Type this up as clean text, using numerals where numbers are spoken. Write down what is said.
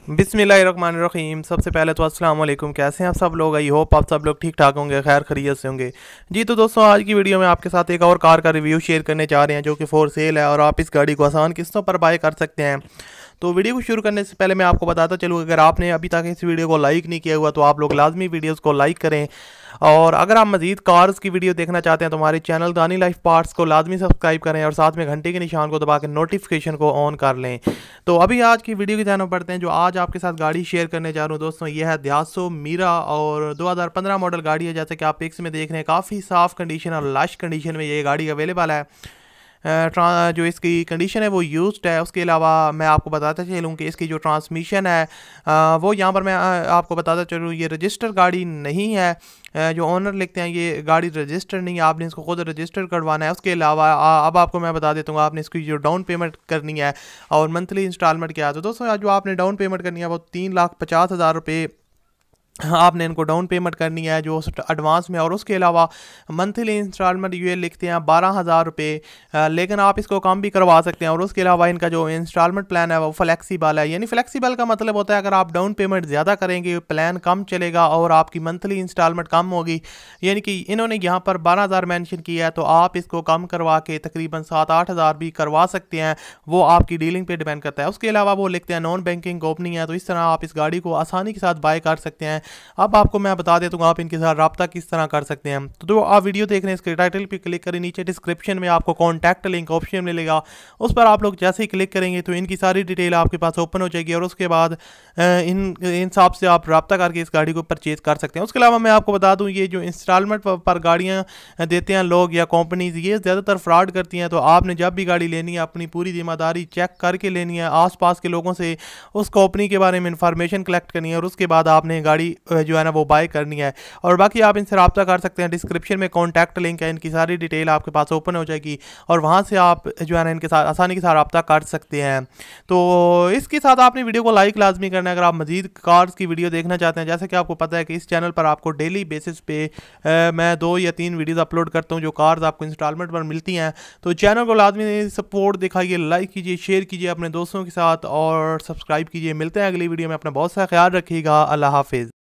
बिस्मिल्लाहिर्रहमानिर्रहीम। सबसे पहले तो अस्सलाम वालेकुम। कैसे हैं आप सब लोग? आई होप आप सब लोग ठीक ठाक होंगे, खैर खैरियत से होंगे। जी तो दोस्तों, आज की वीडियो में आपके साथ एक और कार का रिव्यू शेयर करने जा रहे हैं जो कि फॉर सेल है और आप इस गाड़ी को आसान किस्तों पर बाय कर सकते हैं। तो वीडियो को शुरू करने से पहले मैं आपको बताता चलूँ, अगर आपने अभी तक इस वीडियो को लाइक नहीं किया हुआ तो आप लोग लाजमी वीडियोस को लाइक करें। और अगर आप मजीद कार्स की वीडियो देखना चाहते हैं तो हमारे चैनल दानी लाइफ पार्ट्स को लाजमी सब्सक्राइब करें और साथ में घंटे के निशान को दबा के नोटिफिकेशन को ऑन कर लें। तो अभी आज की वीडियो की जानब पढ़ते हैं। जो आज आपके साथ गाड़ी शेयर करने जा रहा हूँ दोस्तों, ये है दयासो मीरा और 2015 मॉडल गाड़ी है। जैसे कि आप पिक्स में देख रहे हैं, काफ़ी साफ़ कंडीशन और लश कंडीशन में ये गाड़ी अवेलेबल है। जो इसकी कंडीशन है वो यूज्ड है। उसके अलावा मैं आपको बताता चलूँ कि इसकी जो ट्रांसमिशन है वो यहाँ पर मैं आपको बताता चलूँ, ये रजिस्टर गाड़ी नहीं है। जो ओनर लिखते हैं ये गाड़ी रजिस्टर नहीं है, आपने इसको खुद रजिस्टर करवाना है। उसके अलावा अब आपको मैं बता देता हूँ, आपने इसकी जो डाउन पेमेंट करनी है और मंथली इंस्टॉलमेंट क्या है। तो दोस्तों, जो आपने डाउन पेमेंट करनी है वो 3,50,000 रुपये आपने इनको डाउन पेमेंट करनी है जो एडवांस में। और उसके अलावा मंथली इंस्टॉलमेंट ये लिखते हैं 12,000 रुपये, लेकिन आप इसको कम भी करवा सकते हैं। और उसके अलावा इनका जो इंस्टॉलमेंट प्लान है वो फ्लेक्सिबल है। यानी फ्लेक्सिबल का मतलब होता है अगर आप डाउन पेमेंट ज़्यादा करेंगे प्लान कम चलेगा और आपकी मंथली इंस्टॉलमेंट कम होगी। यानी कि इन्होंने यहाँ पर 12,000 मेंशन किया है, तो आप इसको कम करवा के तकरीबन 7-8 हज़ार भी करवा सकते हैं। वो आपकी डीलिंग पे डिपेंड करता है। उसके अलावा वो लिखते हैं नॉन बैंकिंग कंपनी है, तो इस तरह आप इस गाड़ी को आसानी के साथ बाय कर सकते हैं। अब आपको मैं बता देता हूँ आप इनके साथ रब्ता किस तरह कर सकते हैं। तो जो आप वीडियो देख रहे हैं इसके टाइटल पे क्लिक करें, नीचे डिस्क्रिप्शन में आपको कॉन्टैक्ट लिंक ऑप्शन मिलेगा, उस पर आप लोग जैसे ही क्लिक करेंगे तो इनकी सारी डिटेल आपके पास ओपन हो जाएगी और उसके बाद इन हिसाब से आप रब्ता करके इस गाड़ी को परचेज कर सकते हैं। उसके अलावा मैं आपको बता दूँ, ये जो इंस्टॉलमेंट पर गाड़ियाँ देते हैं लोग या कंपनीज, ये ज़्यादातर फ्रॉड करती हैं। तो आपने जब भी गाड़ी लेनी है अपनी पूरी जिम्मेदारी चेक करके लेनी है, आसपास के लोगों से उस कंपनी के बारे में इंफॉर्मेशन कलेक्ट करनी है और उसके बाद आपने गाड़ी जो है ना वो बाय करनी है। और बाकी आप इनसे रब्ता कर सकते हैं, डिस्क्रिप्शन में कॉन्टैक्ट लिंक है, इनकी सारी डिटेल आपके पास ओपन हो जाएगी और वहाँ से आप जो है ना इनके साथ आसानी के साथ रब्ता कर सकते हैं। तो इसके साथ आपने वीडियो को लाइक लाजमी करना है अगर आप मजीद कार्स की वीडियो देखना चाहते हैं। जैसे कि आपको पता है कि इस चैनल पर आपको डेली बेसिस पे मैं 2 या 3 वीडियोस अपलोड करता हूँ जो कार्स आपको इंस्टॉलमेंट पर मिलती हैं। तो चैनल को लाजमी सपोर्ट दिखाइए, लाइक कीजिए, शेयर कीजिए अपने दोस्तों के साथ और सब्सक्राइब कीजिए। मिलते हैं अगली वीडियो में। अपना बहुत सा ख्याल रखिएगा। अल्लाह हाफिज़।